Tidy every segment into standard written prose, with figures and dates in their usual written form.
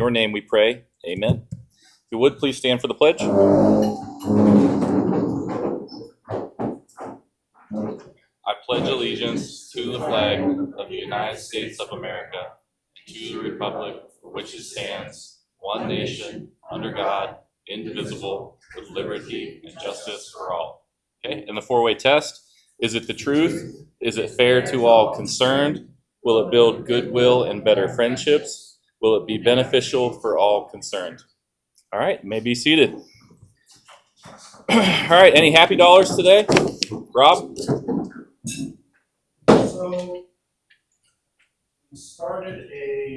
your name we pray. Amen. If you would, please stand for the pledge. I pledge allegiance to the flag of the United States of America and to the republic for which it stands, one nation, under God, indivisible, with liberty and justice for all. Okay, and the four-way test. Is it the truth? Is it fair to all concerned? Will it build goodwill and better friendships? Will it be beneficial for all concerned? All right, you may be seated. All right, any happy dollars today? Rob? So we started a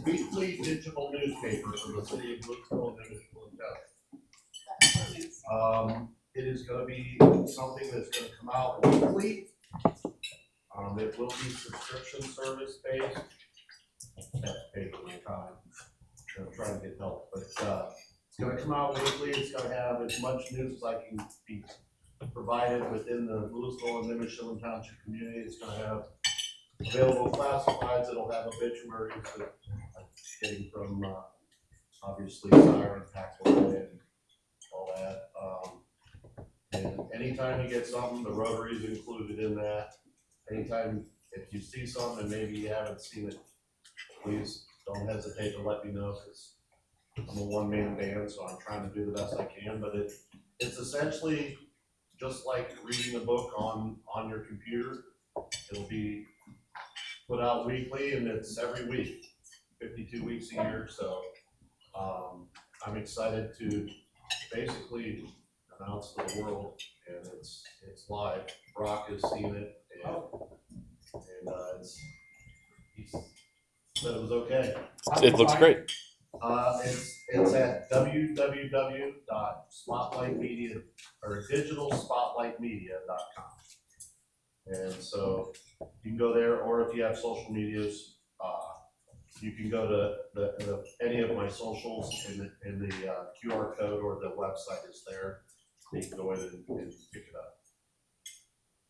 weekly digital newspaper for the city of Louisville and Louisville. It is going to be something that's going to come out weekly. It will be subscription service based. I have to pay for my time. I'm trying to get help, but it's going to come out weekly. It's going to have as much news as I can be provided within the Louisville and Nimishillen Township community. It's going to have available classifieds. It'll have obituaries that I'm getting from obviously Siren, Packaway, and all that. And anytime you get something, the Rotary is included in that. Anytime if you see something and maybe you haven't seen it, please don't hesitate to let me know, because I'm a one-man band, so I'm trying to do the best I can. But it's essentially just like reading a book on your computer. It'll be put out weekly, and it's every week, 52 weeks a year. So I'm excited to basically announce to the world, and it's live. Brock has seen it, and he said it was okay. It looks great. It's at www.spotlightmedia or digitalspotlightmedia.com. And so you can go there, or if you have social medias, you can go to any of my socials, and the QR code or the website is there. You can go in and pick it up.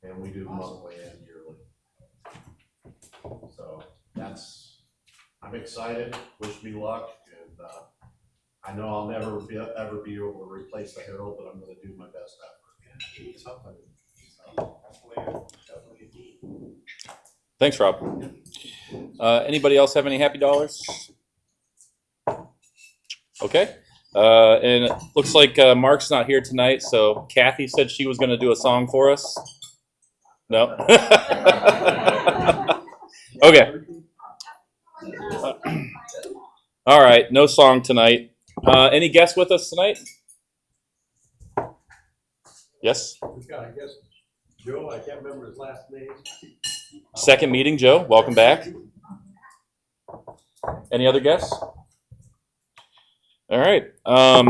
And we do monthly and yearly. So I'm excited. Wish me luck. And I know I'll never ever be able to replace the Herald, but I'm going to do my best effort. Thanks, Rob. Anybody else have any happy dollars? Okay. And it looks like Mark's not here tonight, so Kathy said she was going to do a song for us. No? Okay. All right, no song tonight. Any guests with us tonight? Yes? We've got, I guess, Joe, I can't remember his last name. Second meeting, Joe. Welcome back. Any other guests? All right. A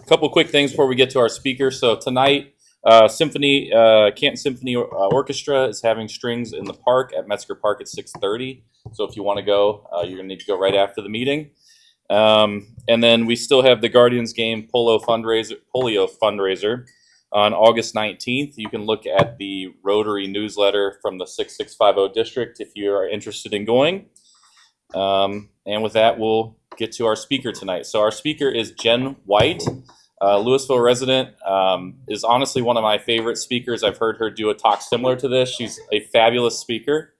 couple quick things before we get to our speaker. So tonight, Canton Symphony Orchestra is having strings in the park at Metzger Park at 6:30. So if you want to go, you're going to need to go right after the meeting. And then we still have the Guardians game polio fundraiser on August 19th. You can look at the Rotary newsletter from the 6650 district if you are interested in going. And with that, we'll get to our speaker tonight. So our speaker is Jen White, Louisville resident, is honestly one of my favorite speakers. I've heard her do a talk similar to this. She's a fabulous speaker.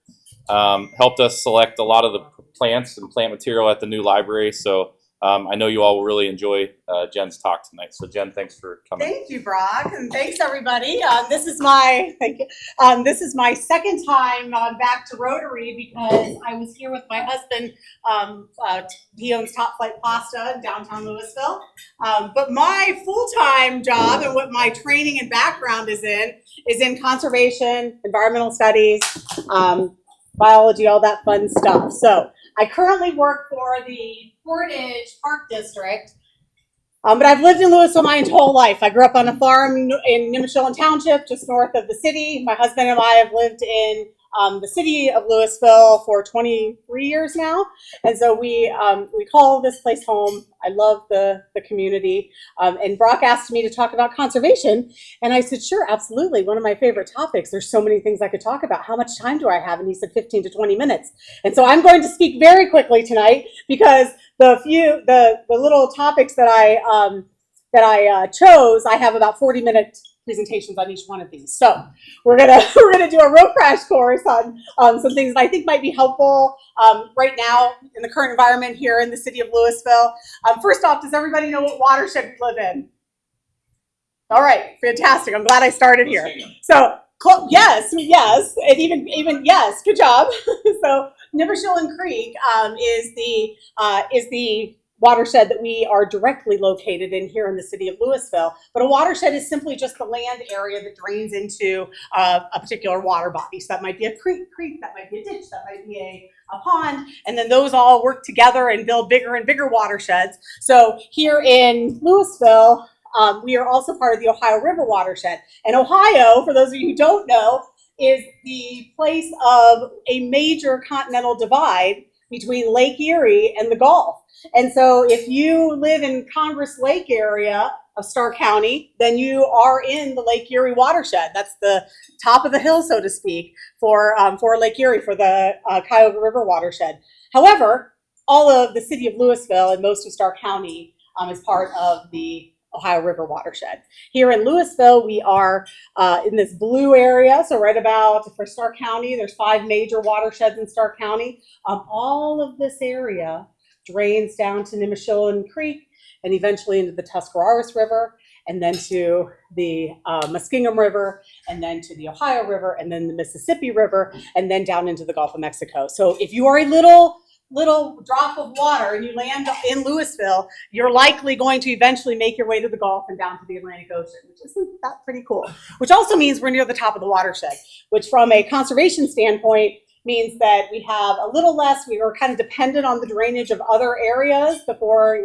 Helped us select a lot of the plants and plant material at the new library. So I know you all will really enjoy Jen's talk tonight. So Jen, thanks for coming. Thank you, Brock, and thanks everybody. This is my second time back to Rotary because I was here with my husband. He owns Top Flight Pasta in downtown Louisville. But my full-time job and what my training and background is in conservation, environmental studies, biology, all that fun stuff. So I currently work for the Portage Park District, but I've lived in Louisville my whole life. I grew up on a farm in Nimishillen Township, just north of the city. My husband and I have lived in the city of Louisville for 23 years now. And so we call this place home. I love the community. And Brock asked me to talk about conservation. And I said, sure, absolutely. One of my favorite topics. There's so many things I could talk about. How much time do I have? And he said 15 to 20 minutes. And so I'm going to speak very quickly tonight because the little topics that I chose, I have about 40-minute presentations on each one of these. So we're gonna do a real crash course on some things that I think might be helpful right now in the current environment here in the city of Louisville. First off, does everybody know what watershed we live in? All right, fantastic. I'm glad I started here. So yes, and even yes, good job. So Nibbershillen Creek is the watershed that we are directly located in here in the city of Louisville. But a watershed is simply just the land area that drains into a particular water body. So that might be a creek, that might be a ditch, that might be a pond, and then those all work together and build bigger and bigger watersheds. So here in Louisville, we are also part of the Ohio River watershed. And Ohio, for those of you who don't know, is the place of a major continental divide between Lake Erie and the Gulf. And so if you live in Congress Lake area of Starr County, then you are in the Lake Erie watershed. That's the top of the hill, so to speak, for Lake Erie, for the Cuyahoga River watershed. However, all of the city of Louisville and most of Starr County is part of the Ohio River watershed. Here in Louisville, we are in this blue area. So right about for Starr County, there's 5 major watersheds in Starr County. All of this area drains down to Nibbershillen Creek and eventually into the Tuscarawas River, and then to the Muskingum River, and then to the Ohio River, and then the Mississippi River, and then down into the Gulf of Mexico. So if you are a little drop of water and you land in Louisville, you're likely going to eventually make your way to the Gulf and down to the Atlantic Ocean, which isn't that pretty cool? Which also means we're near the top of the watershed, which from a conservation standpoint means that we have a little less, we are kind of dependent on the drainage of other areas before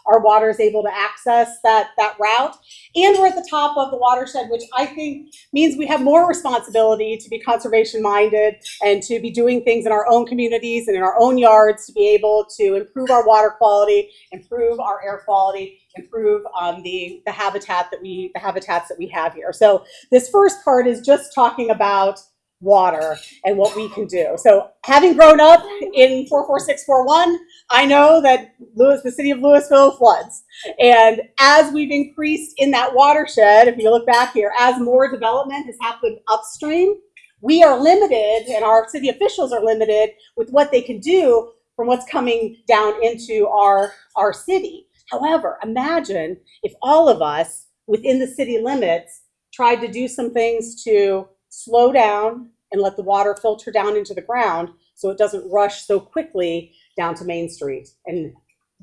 our water is able to access that route. And we're at the top of the watershed, which I think means we have more responsibility to be conservation minded and to be doing things in our own communities and in our own yards to be able to improve our water quality, improve our air quality, improve the habitats that we have here. So this first part is just talking about water and what we can do. So having grown up in 44641, I know that the city of Louisville floods. And as we've increased in that watershed, if you look back here, as more development has happened upstream, we are limited, and our city officials are limited with what they can do from what's coming down into our city. However, imagine if all of us within the city limits tried to do some things to slow down and let the water filter down into the ground so it doesn't rush so quickly down to Main Street. And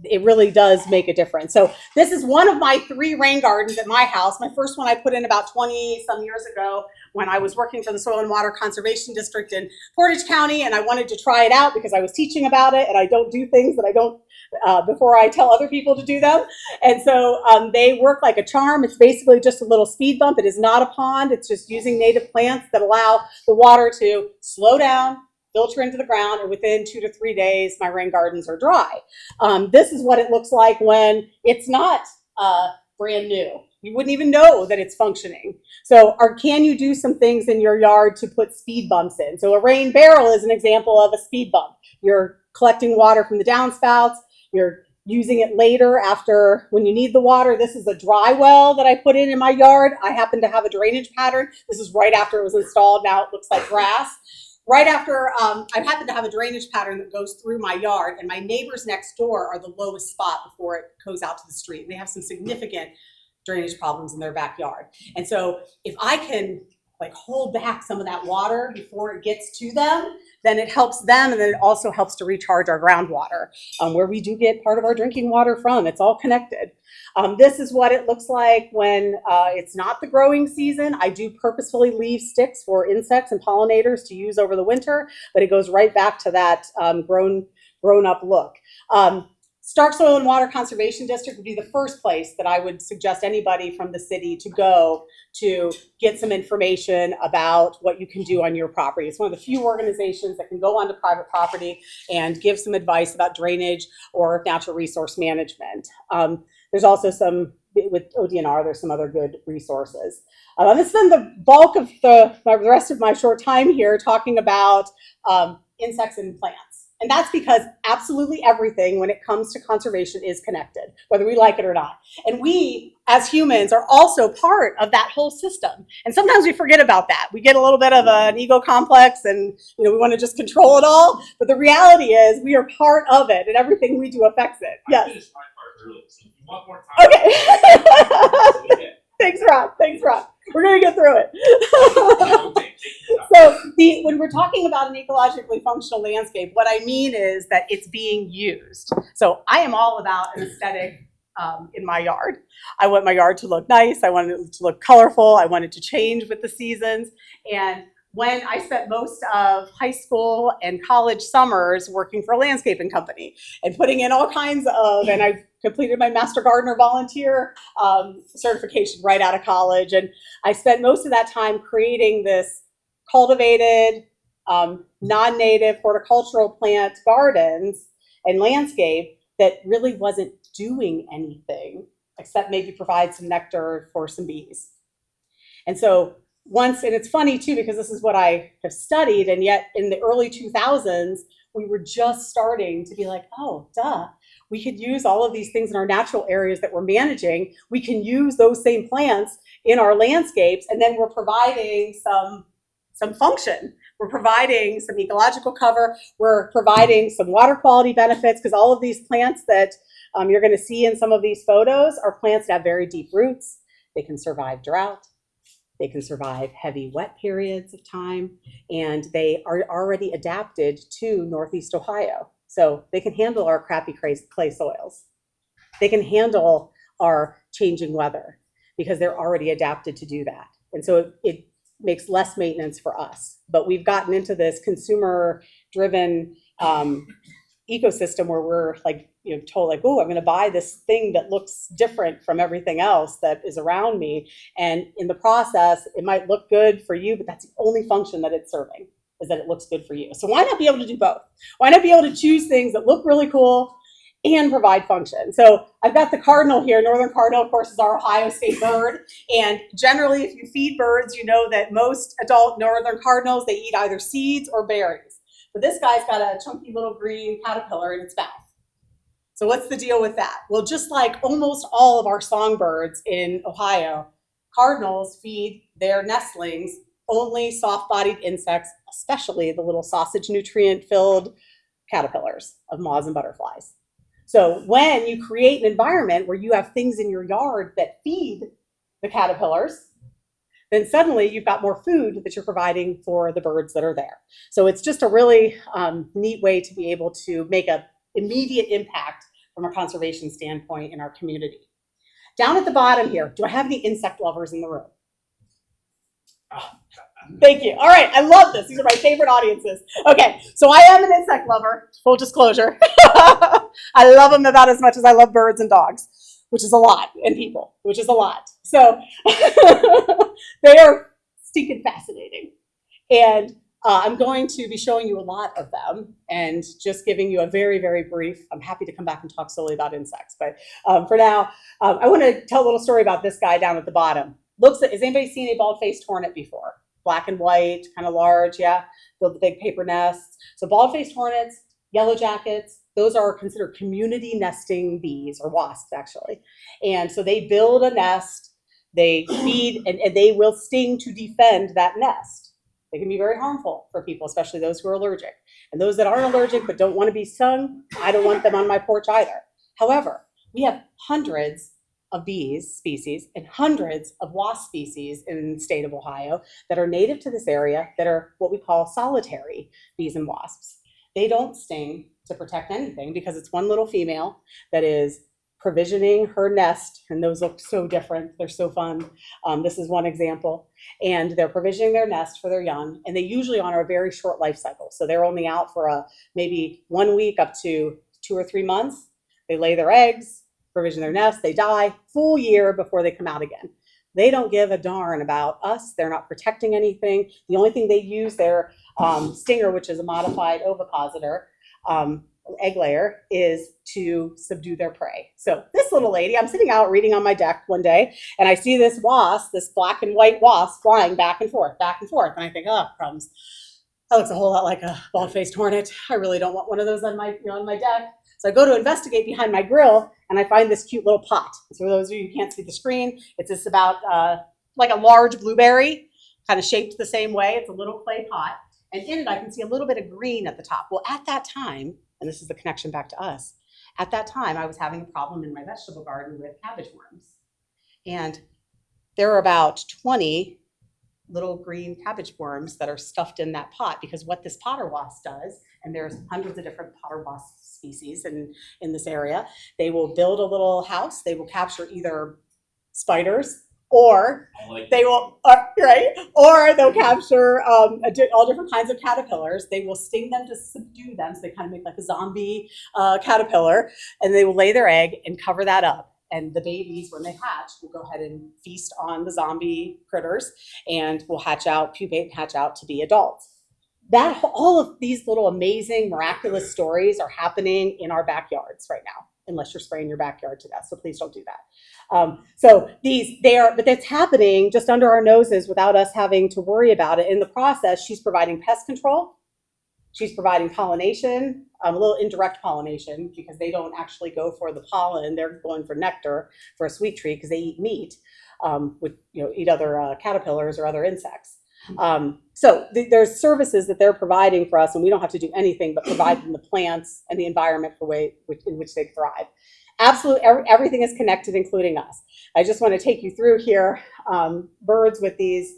it really does make a difference. So this is one of my 3 rain gardens at my house. My first one I put in about 20 some years ago when I was working for the Soil and Water Conservation District in Portage County, and I wanted to try it out because I was teaching about it, and I don't do things that I don't before I tell other people to do them. And so they work like a charm. It's basically just a little speed bump. It is not a pond. It's just using native plants that allow the water to slow down, filter into the ground, and within 2 to 3 days, my rain gardens are dry. This is what it looks like when it's not brand new. You wouldn't even know that it's functioning. So, can you do some things in your yard to put speed bumps in? So a rain barrel is an example of a speed bump. You're collecting water from the downspouts. You're using it later after when you need the water. This is a dry well that I put in my yard. I happen to have a drainage pattern. This is right after it was installed. Now it looks like grass. Right after, I happen to have a drainage pattern that goes through my yard, and my neighbors next door are the lowest spot before it goes out to the street. They have some significant drainage problems in their backyard. And so if I can hold back some of that water before it gets to them, then it helps them, and then it also helps to recharge our groundwater, where we do get part of our drinking water from. It's all connected. This is what it looks like when it's not the growing season. I do purposefully leave sticks for insects and pollinators to use over the winter, but it goes right back to that grown up look. Stark Soil and Water Conservation District would be the first place that I would suggest anybody from the city to go to get some information about what you can do on your property. It's one of the few organizations that can go onto private property and give some advice about drainage or natural resource management. There's also some, with ODNR, there's some other good resources. Let's spend the bulk of the rest of my short time here talking about insects and plants. And that's because absolutely everything when it comes to conservation is connected, whether we like it or not. And we, as humans, are also part of that whole system. And sometimes we forget about that. We get a little bit of an ego complex and we want to just control it all. But the reality is we are part of it and everything we do affects it. Yes. I finished my part early, so if you want more time. Okay. Thanks, Rob. Thanks, Rob. We're going to get through it. So when we're talking about an ecologically functional landscape, what I mean is that it's being used. So I am all about an aesthetic in my yard. I want my yard to look nice. I want it to look colorful. I want it to change with the seasons. And when I spent most of high school and college summers working for a landscaping company and putting in all kinds of, and I completed my Master Gardener volunteer certification right out of college. And I spent most of that time creating this cultivated, non-native horticultural plant gardens and landscape that really wasn't doing anything except maybe provide some nectar for some bees. And so and it's funny too, because this is what I have studied, and yet in the early 2000s, we were just starting to be like, oh, duh, we could use all of these things in our natural areas that we're managing. We can use those same plants in our landscapes, and then we're providing some function. We're providing some ecological cover. We're providing some water quality benefits, because all of these plants that you're going to see in some of these photos are plants that have very deep roots. They can survive drought. They can survive heavy wet periods of time, and they are already adapted to Northeast Ohio. So they can handle our crappy clay soils. They can handle our changing weather because they're already adapted to do that. And so it makes less maintenance for us. But we've gotten into this consumer-driven ecosystem where we're like, told like, oh, I'm going to buy this thing that looks different from everything else that is around me. And in the process, it might look good for you, but that's the only function that it's serving, is that it looks good for you. So why not be able to do both? Why not be able to choose things that look really cool and provide function? So I've got the cardinal here. Northern cardinal, of course, is our Ohio state bird. And generally, if you feed birds, you know that most adult northern cardinals, they eat either seeds or berries. But this guy's got a chunky little green caterpillar in its mouth. So what's the deal with that? Well, just like almost all of our songbirds in Ohio, cardinals feed their nestlings only soft-bodied insects, especially the little sausage nutrient-filled caterpillars of moths and butterflies. So when you create an environment where you have things in your yard that feed the caterpillars, then suddenly you've got more food that you're providing for the birds that are there. So it's just a really neat way to be able to make an immediate impact from a conservation standpoint in our community. Down at the bottom here, do I have any insect lovers in the room? Oh, thank you. All right, I love this. These are my favorite audiences. Okay, so I am an insect lover, full disclosure. I love them about as much as I love birds and dogs, which is a lot, and people, which is a lot. So they are stinking fascinating. And I'm going to be showing you a lot of them and just giving you a very, very brief, I'm happy to come back and talk solely about insects, but for now, I want to tell a little story about this guy down at the bottom. Has anybody seen a bald-faced hornet before? Black and white, kind of large, yeah? Build the big paper nests. So bald-faced hornets, yellow jackets, those are considered community nesting bees, or wasps, actually. And so they build a nest, they feed, and they will sting to defend that nest. They can be very harmful for people, especially those who are allergic. And those that aren't allergic but don't want to be stung, I don't want them on my porch either. However, we have hundreds of bees species and hundreds of wasp species in the state of Ohio that are native to this area that are what we call solitary bees and wasps. They don't sting to protect anything because it's one little female that is provisioning her nest, and those look so different. They're so fun. This is one example. And they're provisioning their nest for their young, and they usually honor a very short life cycle. So they're only out for maybe 1 week up to 2 or 3 months. They lay their eggs, provision their nest, they die, full year before they come out again. They don't give a darn about us. They're not protecting anything. The only thing they use their stinger, which is a modified ovipositor, egg layer, is to subdue their prey. So this little lady, I'm sitting out reading on my deck one day, and I see this wasp, this black and white wasp, flying back and forth, and I think, oh, crumbs. That looks a whole lot like a bald-faced hornet. I really don't want one of those on my, on my deck. So I go to investigate behind my grill, and I find this cute little pot. So for those of you who can't see the screen, it's just about like a large blueberry, kind of shaped the same way. It's a little clay pot. And in it, I can see a little bit of green at the top. Well, at that time, and this is the connection back to us, at that time, I was having a problem in my vegetable garden with cabbage worms. And there are about 20 little green cabbage worms that are stuffed in that pot, because what this potter wasp does, and there's hundreds of different potter wasp species in this area, they will build a little house. They will capture either spiders, or they will, or they'll capture all different kinds of caterpillars. They will sting them to subdue them, so they kind of make like a zombie caterpillar, and they will lay their egg and cover that up. And the babies, when they hatch, will go ahead and feast on the zombie critters and will hatch out, pupate and hatch out to be adults. That all of these little amazing, miraculous stories are happening in our backyards right now, unless you're spraying your backyard to death. So please don't do that. But that's happening just under our noses without us having to worry about it. In the process, she's providing pest control. She's providing pollination, a little indirect pollination, because they don't actually go for the pollen. They're going for nectar for a sweet tree, because they eat meat, eat other caterpillars or other insects. There's services that they're providing for us, and we don't have to do anything but provide them the plants and the environment in which they thrive. Absolutely, everything is connected, including us. I just want to take you through here birds with this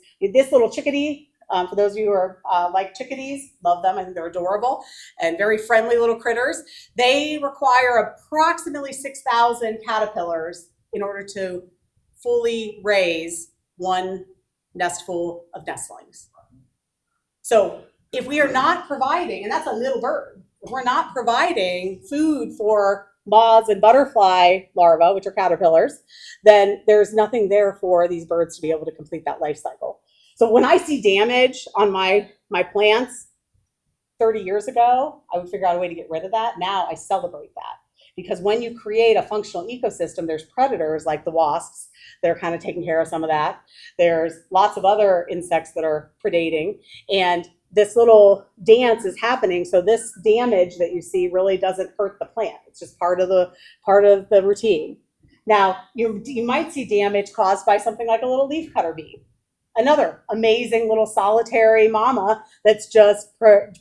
little chickadee. For those of you who are like chickadees, love them. I think they're adorable and very friendly little critters. They require approximately 6,000 caterpillars in order to fully raise one nestful of nestlings. So if we are not providing, and that's a little bird, if we're not providing food for moths and butterfly larvae, which are caterpillars, then there's nothing there for these birds to be able to complete that life cycle. So when I see damage on my plants 30 years ago, I would figure out a way to get rid of that. Now I celebrate that, because when you create a functional ecosystem, there's predators like the wasps that are kind of taking care of some of that. There's lots of other insects that are predating, and this little dance is happening. So this damage that you see really doesn't hurt the plant. It's just part of the routine. Now you might see damage caused by something like a little leafcutter bee. Another amazing little solitary mama that's just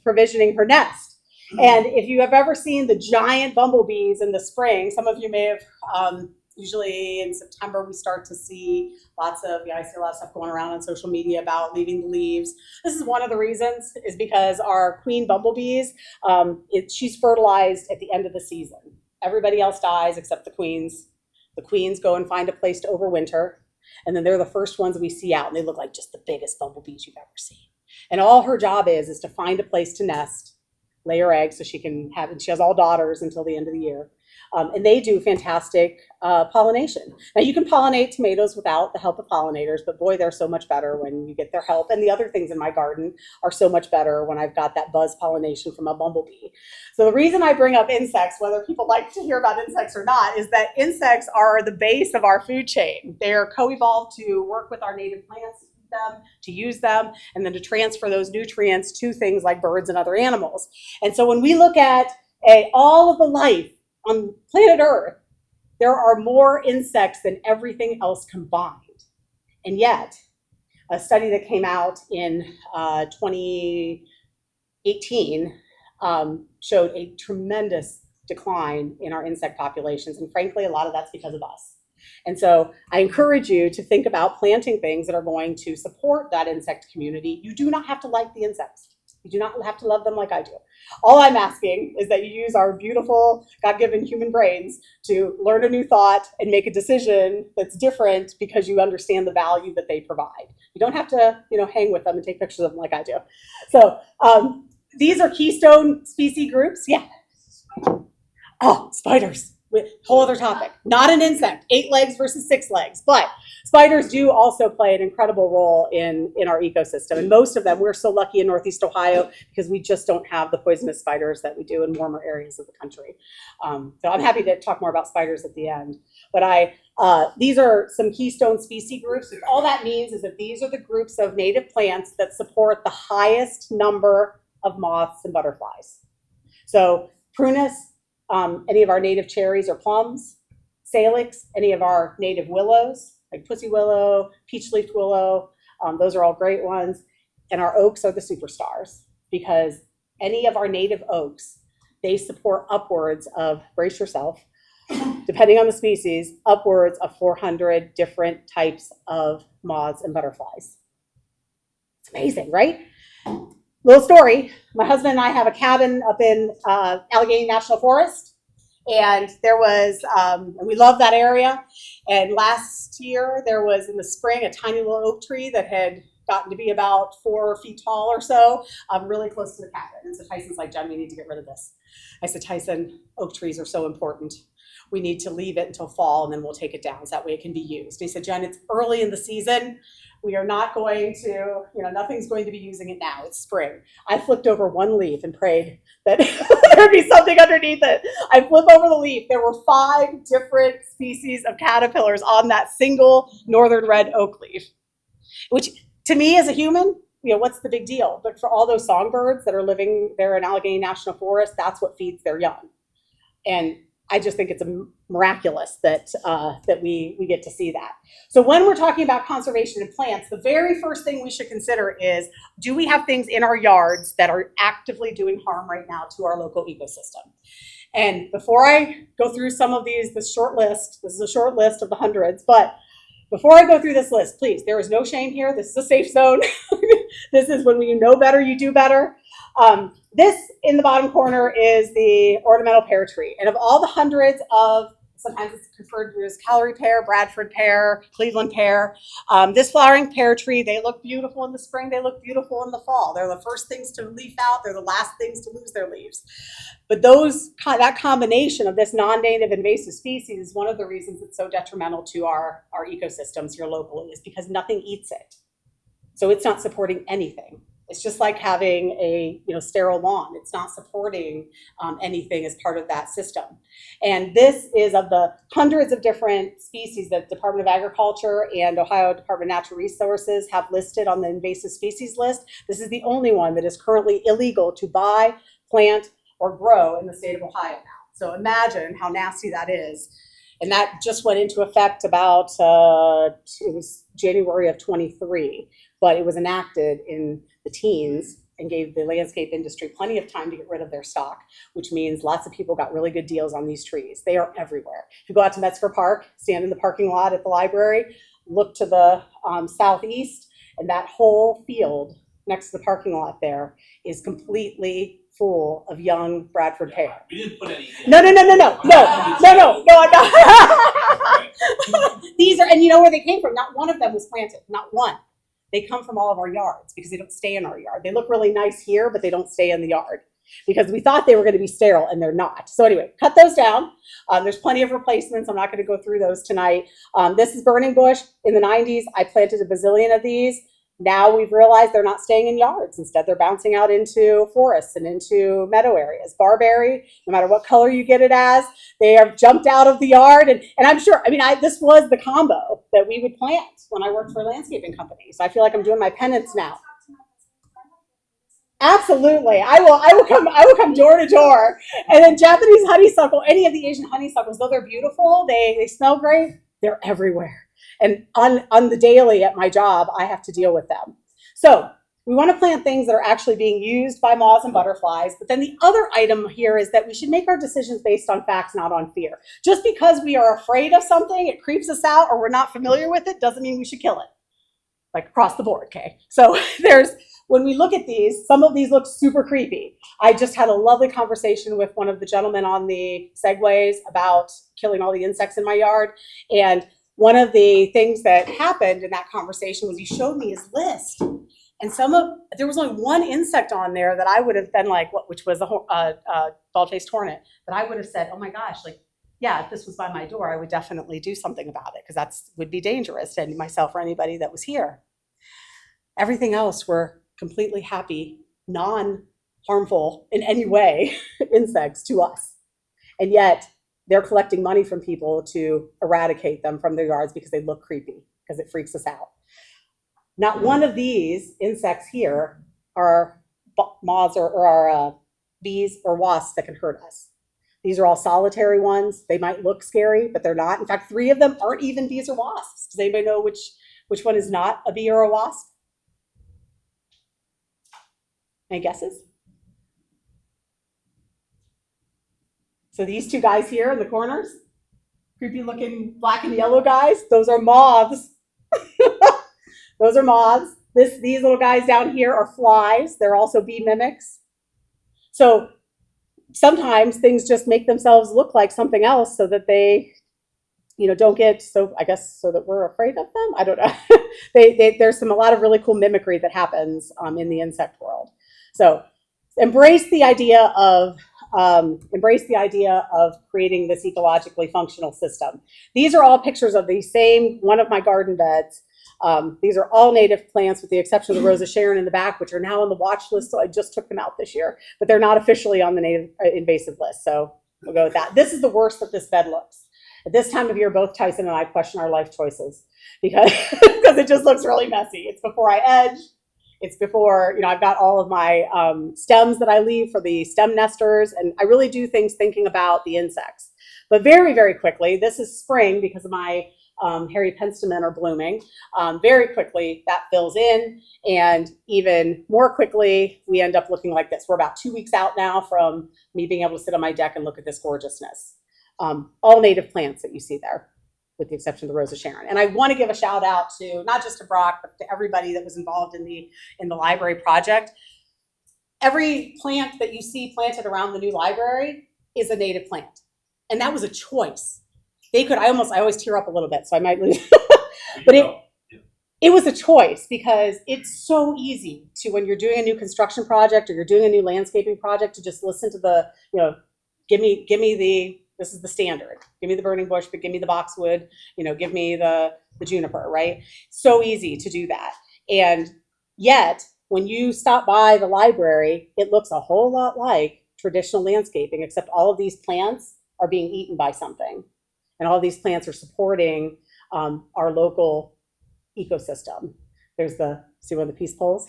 provisioning her nest. And if you have ever seen the giant bumblebees in the spring, some of you may have, usually in September, we start to see I see a lot of stuff going around on social media about leaving the leaves. This is one of the reasons, is because our queen bumblebees, she's fertilized at the end of the season. Everybody else dies except the queens. The queens go and find a place to overwinter. And then they're the first ones we see out, and they look like just the biggest bumblebees you've ever seen. And all her job is to find a place to nest, lay her eggs so she can have, and she has all daughters until the end of the year. And they do fantastic pollination. Now you can pollinate tomatoes without the help of pollinators, but boy, they're so much better when you get their help. And the other things in my garden are so much better when I've got that buzz pollination from a bumblebee. So the reason I bring up insects, whether people like to hear about insects or not, is that insects are the base of our food chain. They're co-evolved to work with our native plants, them, to use them, and then to transfer those nutrients to things like birds and other animals. And so when we look at all of the life on planet Earth, there are more insects than everything else combined. And yet, a study that came out in 2018 showed a tremendous decline in our insect populations. And frankly, a lot of that's because of us. And so I encourage you to think about planting things that are going to support that insect community. You do not have to like the insects. You do not have to love them like I do. All I'm asking is that you use our beautiful God-given human brains to learn a new thought and make a decision that's different because you understand the value that they provide. You don't have to, hang with them and take pictures of them like I do. So these are keystone species groups. Yeah. Oh, spiders. Whole other topic. Not an insect. 8 legs versus 6 legs. But spiders do also play an incredible role in our ecosystem. And most of them, we're so lucky in Northeast Ohio because we just don't have the poisonous spiders that we do in warmer areas of the country. So I'm happy to talk more about spiders at the end. But these are some keystone species groups. All that means is that these are the groups of native plants that support the highest number of moths and butterflies. So prunus, any of our native cherries or plums, salix, any of our native willows, like pussy willow, peach-leafed willow, those are all great ones. And our oaks are the superstars because any of our native oaks, they support upwards of, brace yourself, depending on the species, upwards of 400 different types of moths and butterflies. It's amazing, right? Little story, my husband and I have a cabin up in Allegheny National Forest, and there was, and we love that area, and last year there was in the spring a tiny little oak tree that had gotten to be about 4 feet tall or so, really close to the cabin. And so Tyson's like, Jen, we need to get rid of this. I said, Tyson, oak trees are so important. We need to leave it until fall and then we'll take it down so that way it can be used. And he said, Jen, it's early in the season. We are not going to, nothing's going to be using it now. It's spring. I flipped over one leaf and prayed that there'd be something underneath it. I flip over the leaf. There were 5 different species of caterpillars on that single northern red oak leaf, which to me as a human, what's the big deal? But for all those songbirds that are living there in Allegheny National Forest, that's what feeds their young. And I just think it's miraculous that we get to see that. So when we're talking about conservation of plants, the very first thing we should consider is, do we have things in our yards that are actively doing harm right now to our local ecosystem? And before I go through some of these, this is a short list of the hundreds, but before I go through this list, please, there is no shame here. This is a safe zone. This is when you know better, you do better. This in the bottom corner is the ornamental pear tree. And of all the hundreds of, sometimes it's referred to as Callery pear, Bradford pear, Cleveland pear, this flowering pear tree, they look beautiful in the spring, they look beautiful in the fall. They're the first things to leaf out, they're the last things to lose their leaves. But that combination of this non-native invasive species is one of the reasons it's so detrimental to our ecosystems here locally, is because nothing eats it. So it's not supporting anything. It's just like having a sterile lawn. It's not supporting anything as part of that system. And this is of the hundreds of different species that Department of Agriculture and Ohio Department of Natural Resources have listed on the invasive species list. This is the only one that is currently illegal to buy, plant, or grow in the state of Ohio now. So imagine how nasty that is. And that just went into effect about, it was January of 23, but it was enacted in the teens and gave the landscape industry plenty of time to get rid of their stock, which means lots of people got really good deals on these trees. They are everywhere. If you go out to Metzger Park, stand in the parking lot at the library, look to the southeast, and that whole field next to the parking lot there is completely full of young Bradford pear. We didn't put any. No, I'm not. These are, and you know where they came from? Not one of them was planted, not one. They come from all of our yards because they don't stay in our yard. They look really nice here, but they don't stay in the yard because we thought they were going to be sterile and they're not. So anyway, cut those down. There's plenty of replacements. I'm not going to go through those tonight. This is burning bush. In the 90s, I planted a bazillion of these. Now we've realized they're not staying in yards. Instead, they're bouncing out into forests and into meadow areas. Barberry, no matter what color you get it as, they have jumped out of the yard. And I'm sure, this was the combo that we would plant when I worked for a landscaping company. So I feel like I'm doing my penance now. Absolutely. I will come door to door. And then Japanese honeysuckle, any of the Asian honeysuckles, though they're beautiful, they smell great, they're everywhere. And on the daily at my job, I have to deal with them. So we want to plant things that are actually being used by moths and butterflies. But then the other item here is that we should make our decisions based on facts, not on fear. Just because we are afraid of something, it creeps us out, or we're not familiar with it, doesn't mean we should kill it. Like across the board, okay? So when we look at these, some of these look super creepy. I just had a lovely conversation with one of the gentlemen on the segways about killing all the insects in my yard. And one of the things that happened in that conversation was he showed me his list. And there was only one insect on there that I would have been like, which was a bald-faced hornet, that I would have said, oh my gosh, like yeah, if this was by my door, I would definitely do something about it because that's would be dangerous to myself or anybody that was here. Everything else were completely happy, non-harmful in any way insects to us. And yet they're collecting money from people to eradicate them from their yards because they look creepy, because it freaks us out. Not one of these insects here are moths or are bees or wasps that can hurt us. These are all solitary ones. They might look scary, but they're not. In fact, 3 of them aren't even bees or wasps. Does anybody know which one is not a bee or a wasp? Any guesses? So these 2 guys here in the corners, creepy looking black and yellow guys, those are moths. Those are moths. These little guys down here are flies. They're also bee mimics. So sometimes things just make themselves look like something else so that they, don't get, so I guess so that we're afraid of them. I don't know. There's a lot of really cool mimicry that happens in the insect world. So embrace the idea of creating this ecologically functional system. These are all pictures of the same one of my garden beds. These are all native plants with the exception of the Rosa Sharon in the back, which are now on the watch list. So I just took them out this year, but they're not officially on the native invasive list. So we'll go with that. This is the worst that this bed looks. At this time of year, both Tyson and I question our life choices because it just looks really messy. It's before I edge. It's before, I've got all of my stems that I leave for the stem nesters. And I really do things thinking about the insects. But very, very quickly, this is spring because of my hairy penstemon are blooming. Very quickly, that fills in. And even more quickly, we end up looking like this. We're about 2 weeks out now from me being able to sit on my deck and look at this gorgeousness. All native plants that you see there, with the exception of the Rosa Sharon. And I want to give a shout out to, not just to Brock, but to everybody that was involved in the library project. Every plant that you see planted around the new library is a native plant. And that was a choice. I always tear up a little bit, so I might lose. But it was a choice because it's so easy to, when you're doing a new construction project or you're doing a new landscaping project, to just listen to the, give me this is the standard. Give me the burning bush, but give me the boxwood, give me the juniper, right? So easy to do that. And yet, when you stop by the library, it looks a whole lot like traditional landscaping, except all of these plants are being eaten by something. And all of these plants are supporting our local ecosystem. There's see one of the peace poles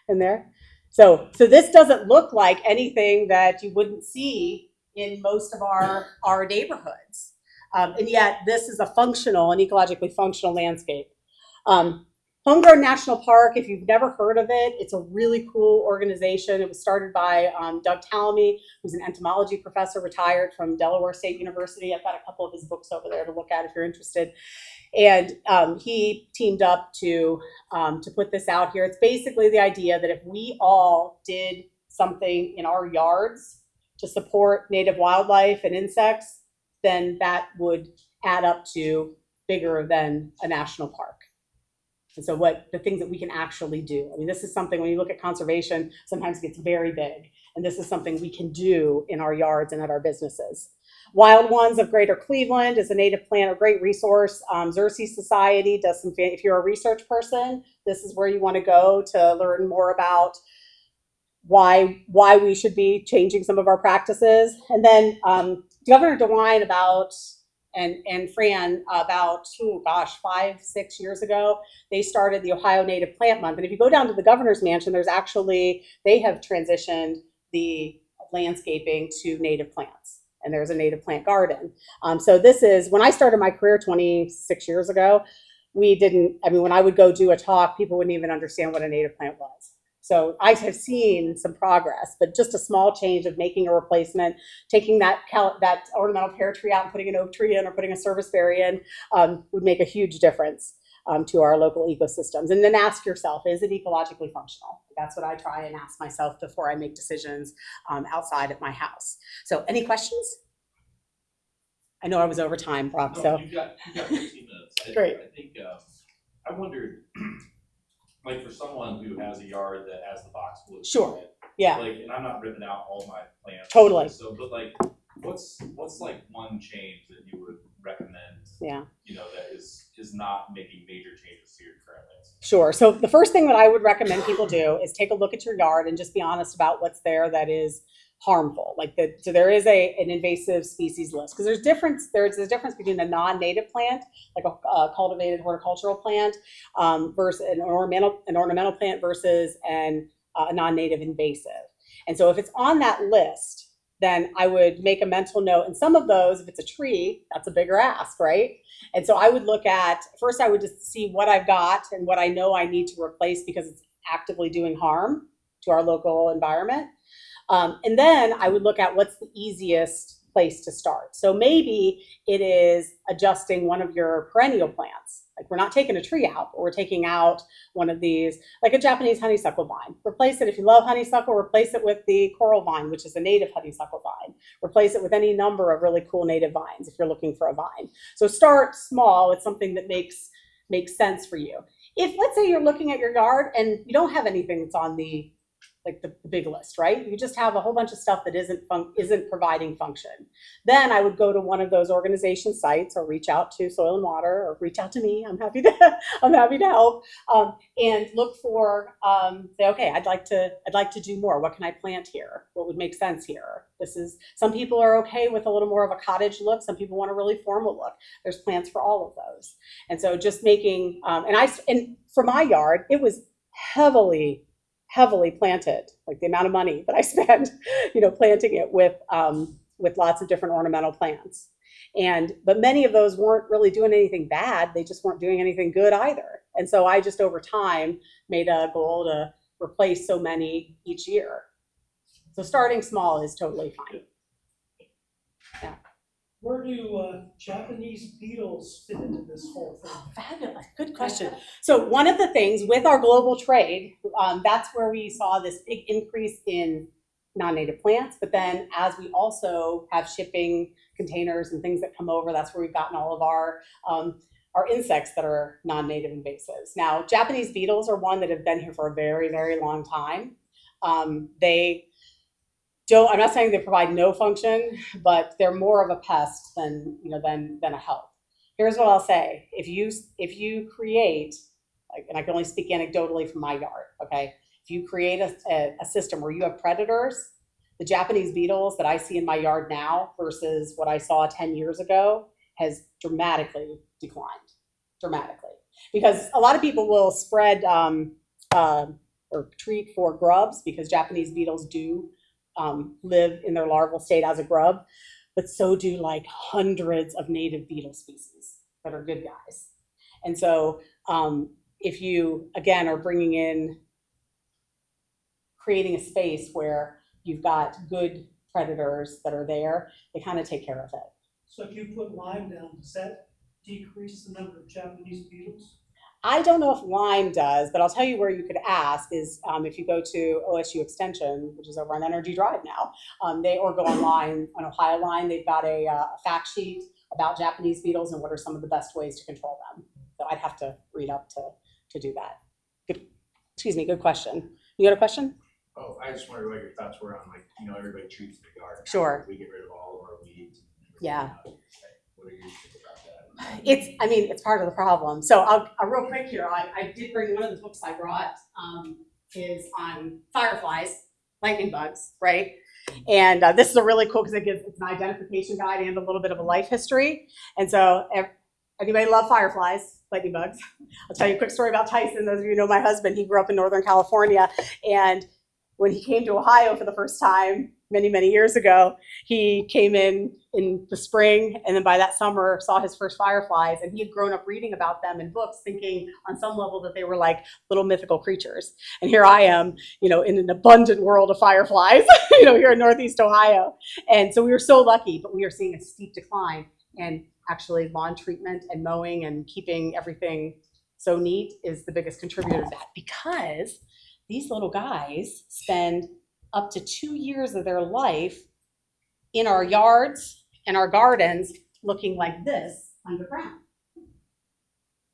in there? So this doesn't look like anything that you wouldn't see in most of our neighborhoods. And yet this is a functional, an ecologically functional landscape. Homegrown National Park, if you've never heard of it, it's a really cool organization. It was started by Doug Talamy, who's an entomology professor, retired from Delaware State University. I've got a couple of his books over there to look at if you're interested. And he teamed up to put this out here. It's basically the idea that if we all did something in our yards to support native wildlife and insects, then that would add up to bigger than a national park. And so the things that we can actually do. I mean, this is something, when you look at conservation, sometimes it gets very big. And this is something we can do in our yards and at our businesses. Wild Ones of Greater Cleveland is a native plant, a great resource. Xerces Society does some, if you're a research person, this is where you want to go to learn more about why we should be changing some of our practices. And then Governor DeWine and Fran about 5-6 years ago, they started the Ohio Native Plant Month. And if you go down to the governor's mansion, they have transitioned the landscaping to native plants, and there's a native plant garden. So this is, when I started my career 26 years ago, when I would go do a talk, people wouldn't even understand what a native plant was. So I have seen some progress, but just a small change of making a replacement, taking that ornamental pear tree out and putting an oak tree in, or putting a serviceberry in, would make a huge difference to our local ecosystems. And then ask yourself, is it ecologically functional? That's what I try and ask myself before I make decisions outside of my house. So any questions? I know I was over time, Brock. No, so you've got 15 minutes. Great. I think I wondered, like, for someone who has a yard that has the boxwood. Sure. Yeah. Like, and I'm not ripping out all my plants. Totally. So, but like, what's like one change that you would recommend? Yeah. You know, that is not making major changes to your current landscape. Sure. So the first thing that I would recommend people do is take a look at your yard and just be honest about what's there that is harmful. So there is an invasive species list, because there's a difference between a non-native plant, like a cultivated horticultural plant, versus an ornamental plant versus a non-native invasive. And so if it's on that list, then I would make a mental note. And some of those, if it's a tree, that's a bigger ask, right? And so I would look at, first I would just see what I've got and what I know I need to replace because it's actively doing harm to our local environment. And then I would look at what's the easiest place to start. So maybe it is adjusting one of your perennial plants. Like, we're not taking a tree out, but we're taking out one of these, like a Japanese honeysuckle vine. Replace it, if you love honeysuckle, replace it with the coral vine, which is a native honeysuckle vine. Replace it with any number of really cool native vines if you're looking for a vine. So start small with something that makes sense for you. If, let's say, you're looking at your yard and you don't have anything that's on the big list, right? You just have a whole bunch of stuff that isn't providing function. Then I would go to one of those organization sites or reach out to Soil and Water or reach out to me. I'm happy to help, and look for, say, okay, I'd like to do more. What can I plant here? What would make sense here? Some people are okay with a little more of a cottage look. Some people want a really formal look. There's plants for all of those. And so just making, and for my yard, it was heavily planted, like the amount of money that I spent, planting it with lots of different ornamental plants. But many of those weren't really doing anything bad. They just weren't doing anything good either. And so I just over time made a goal to replace so many each year. So starting small is totally fine. Yeah. Where do Japanese beetles fit into this whole thing? Fabulous. Good question. So one of the things with our global trade, that's where we saw this big increase in non-native plants. But then as we also have shipping containers and things that come over, that's where we've gotten all of our insects that are non-native invasives. Now, Japanese beetles are one that have been here for a very, very long time. I'm not saying they provide no function, but they're more of a pest than a help. Here's what I'll say: if you create, and I can only speak anecdotally from my yard, okay? If you create a system where you have predators, the Japanese beetles that I see in my yard now versus what I saw 10 years ago has dramatically declined, because a lot of people will spread or treat for grubs, because Japanese beetles do live in their larval state as a grub, but so do like hundreds of native beetle species that are good guys. And so if you, again, are creating a space where you've got good predators that are there, they kind of take care of it. So if you put lime down, does that decrease the number of Japanese beetles? I don't know if lime does, but I'll tell you where you could ask is if you go to OSU Extension, which is over on Energy Drive now, or go online on Ohio Line. They've got a fact sheet about Japanese beetles and what are some of the best ways to control them. So I'd have to read up to do that. Good question. You got a question? Oh, I just wondered what your thoughts were on, everybody treats their yard. Sure. We get rid of all of our weeds. Yeah. What do you think about that? It's part of the problem. So I'll real quick here. I did bring one of the books I brought is on fireflies, lightning bugs, right? And this is a really cool, because it's an identification guide and a little bit of a life history. And so anybody love fireflies, lightning bugs? I'll tell you a quick story about Tyson. Those of you who know my husband, he grew up in Northern California, and when he came to Ohio for the first time many, many years ago, he came in the spring, and then by that summer saw his first fireflies, and he had grown up reading about them in books, thinking on some level that they were like little mythical creatures. And here I am, in an abundant world of fireflies, here in Northeast Ohio. And so we were so lucky, but we are seeing a steep decline. And actually lawn treatment and mowing and keeping everything so neat is the biggest contributor to that, because these little guys spend up to 2 years of their life in our yards and our gardens looking like this underground.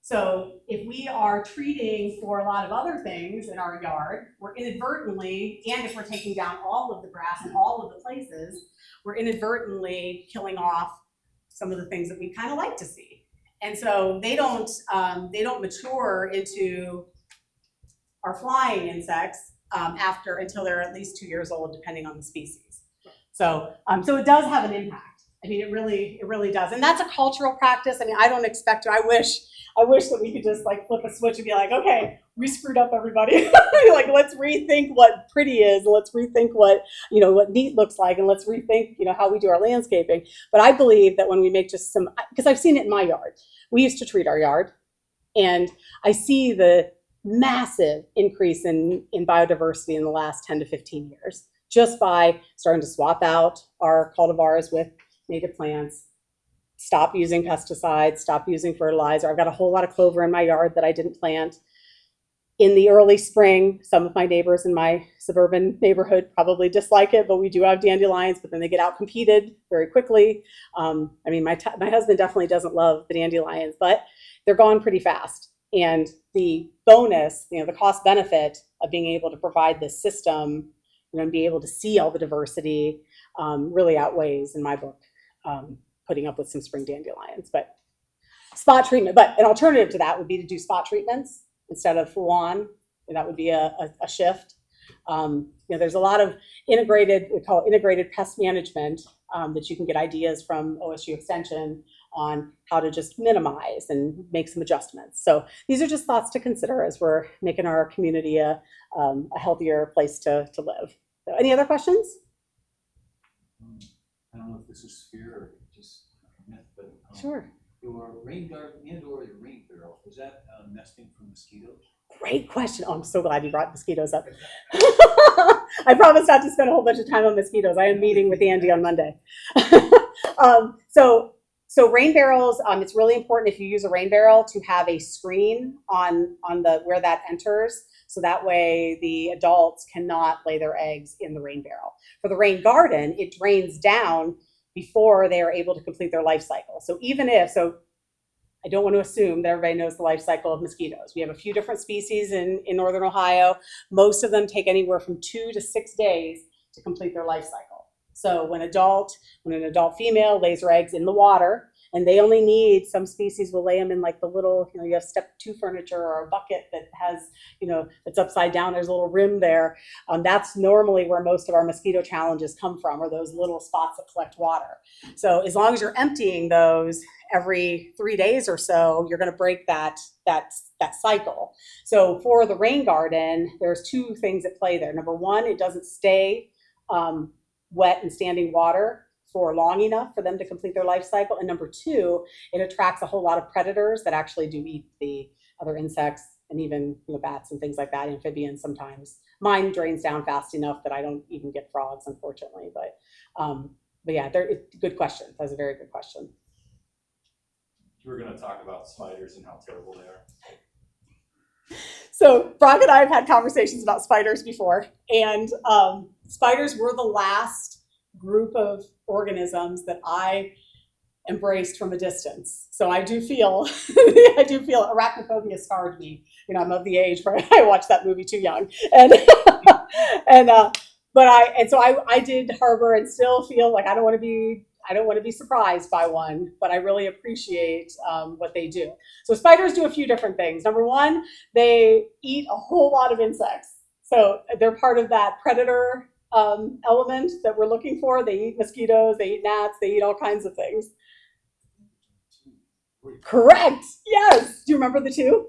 So if we are treating for a lot of other things in our yard, we're inadvertently, and if we're taking down all of the grass in all of the places, we're inadvertently killing off some of the things that we kind of like to see. And so they don't mature into our flying insects until they're at least 2 years old, depending on the species. So it does have an impact. I mean, it really does. And that's a cultural practice. I mean, I don't expect to. I wish that we could just like flip a switch and be like, okay, we screwed up, everybody. Like, let's rethink what pretty is, and let's rethink what neat looks like, and let's rethink how we do our landscaping. But I believe that when we make just some, because I've seen it in my yard. We used to treat our yard, and I see the massive increase in biodiversity in the last 10 to 15 years, just by starting to swap out our cultivars with native plants, stop using pesticides, stop using fertilizer. I've got a whole lot of clover in my yard that I didn't plant. In the early spring, some of my neighbors in my suburban neighborhood probably dislike it, but we do have dandelions, but then they get out competed very quickly. I mean, my husband definitely doesn't love the dandelions, but they're gone pretty fast. And the bonus, the cost benefit of being able to provide this system, and be able to see all the diversity really outweighs, in my book, putting up with some spring dandelions. But spot treatment, but an alternative to that would be to do spot treatments instead of full on. That would be a shift. There's a lot of we call it integrated pest management, that you can get ideas from OSU Extension on how to just minimize and make some adjustments. So these are just thoughts to consider as we're making our community a healthier place to live. So any other questions? I don't know if this is fear or just myth, but Sure. your rain garden and/or your rain barrel, is that nesting from mosquitoes? Great question. Oh, I'm so glad you brought mosquitoes up. I promise not to spend a whole bunch of time on mosquitoes. I am meeting with Andy on Monday. So rain barrels, it's really important if you use a rain barrel to have a screen on the where that enters. So that way the adults cannot lay their eggs in the rain barrel. For the rain garden, it drains down before they are able to complete their life cycle. So I don't want to assume that everybody knows the life cycle of mosquitoes. We have a few different species in Northern Ohio. Most of them take anywhere from 2 to 6 days to complete their life cycle. So when an adult female lays her eggs in the water, and they only need, some species will lay them in like the little, you have step 2 furniture or a bucket that has, it's upside down, there's a little rim there. That's normally where most of our mosquito challenges come from, are those little spots that collect water. So as long as you're emptying those every 3 days or so, you're going to break that cycle. So for the rain garden, there's 2 things at play there. Number one, it doesn't stay wet and standing water for long enough for them to complete their life cycle. And number 2, it attracts a whole lot of predators that actually do eat the other insects, and even bats and things like that, amphibians sometimes. Mine drains down fast enough that I don't even get frogs, unfortunately. But yeah, good question. That's a very good question. You were going to talk about spiders and how terrible they are. So Brock and I have had conversations about spiders before, and spiders were the last group of organisms that I embraced from a distance. So I do feel arachnophobia scarred me. I'm of the age where I watched that movie too young, and so I did harbor and still feel like I don't want to be surprised by one, but I really appreciate what they do. So spiders do a few different things. Number one, they eat a whole lot of insects. So they're part of that predator element that we're looking for. They eat mosquitoes, they eat gnats, they eat all kinds of things. Correct. Yes. Do you remember the 2?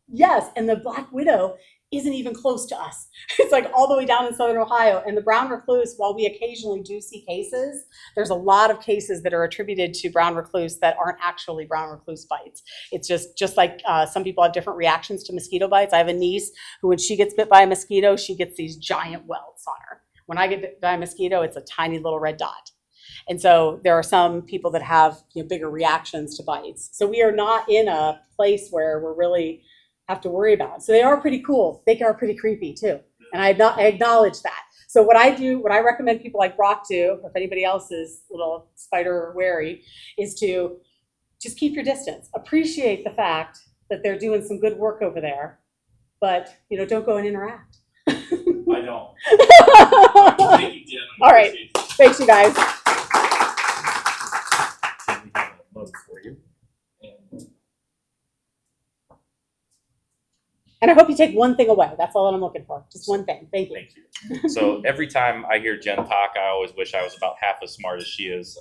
Yes. And the black widow isn't even close to us. It's like all the way down in Southern Ohio. And the brown recluse, while we occasionally do see cases, there's a lot of cases that are attributed to brown recluse that aren't actually brown recluse bites. It's just like some people have different reactions to mosquito bites. I have a niece who, when she gets bit by a mosquito, she gets these giant welts on her. When I get bit by a mosquito, it's a tiny little red dot. And so there are some people that have bigger reactions to bites. So we are not in a place where we're really have to worry about it. So they are pretty cool. They are pretty creepy too. And I acknowledge that. So what I recommend people like Brock do, if anybody else is a little spider wary, is to just keep your distance. Appreciate the fact that they're doing some good work over there, but don't go and interact. I don't. Thank you, Jen. All right. Appreciate it. Thanks, you guys. We have a mug for you. And I hope you take one thing away. That's all that I'm looking for. Just one thing. Thank you. Thank you. So every time I hear Jen talk, I always wish I was about half as smart as she is.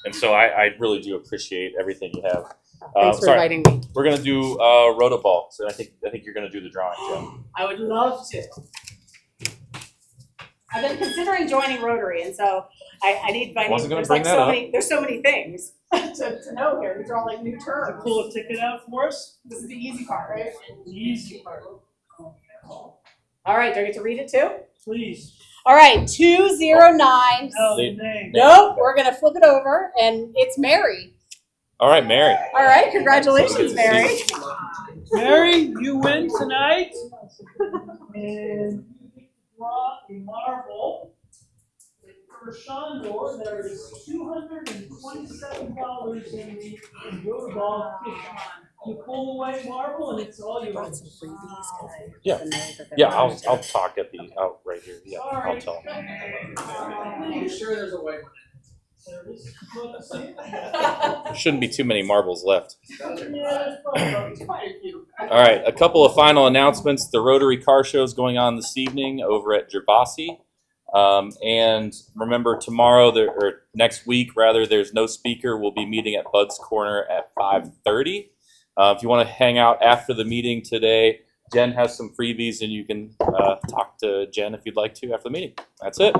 And so I really do appreciate everything you have. Thanks for sorry. inviting me. We're gonna do Rotoball. So I think you're gonna do the drawing, Jen. I would love to. I've been considering joining Rotary, and so I need my. Wasn't gonna There's bring like that so up. many. There's so many things to know here. These are all like new terms. Pull a ticket out for us, This is the easy part, right? the easy part, All right. Do I get to read it too? please. All right. 209. No, Name. the name. Nope. We're gonna flip it over, and it's Mary. All right, Mary. All right. Congratulations, Mary. Mary, you win tonight. And you draw a marble for Shondor. There is $227 in the Rotoball gift. You pull away marble and it's all yours. Yeah. Yeah, I'll talk at the right here. Yeah, I'll tell them. Are you sure there's a way? Shouldn't be too many marbles left. Yeah, there's probably quite a few. All right, a couple of final announcements. The Rotary Car Show is going on this evening over at Gervasi. And remember, tomorrow, or next week, rather, there's no speaker. We'll be meeting at Bud's Corner at 5:30. If you want to hang out after the meeting today, Jen has some freebies, and you can talk to Jen if you'd like to after the meeting. That's it.